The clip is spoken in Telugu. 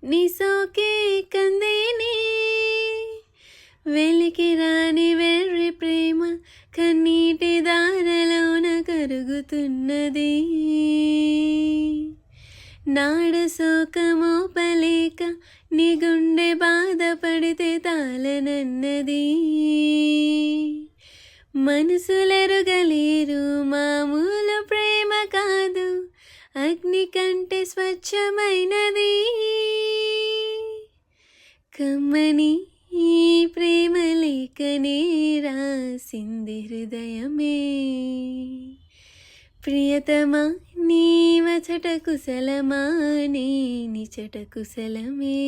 నీ సోకే కందేనే వెలికి రాని వెర్రి ప్రేమ కన్నీటి దారలోన కరుగుతున్నది. నాడు శోకమోపలేక నీ గుండె బాధపడితే తాళనన్నది. మనసులెరుగలేరు మామూలు ప్రేమ కాదు, అగ్ని కంటే స్వచ్ఛమైనది. కమ్మని ఈ ప్రేమ లేఖనే రాసింది హృదయమే. ప్రియతమా నీ వచట కుశలమా నీ నిచట కుశలమే.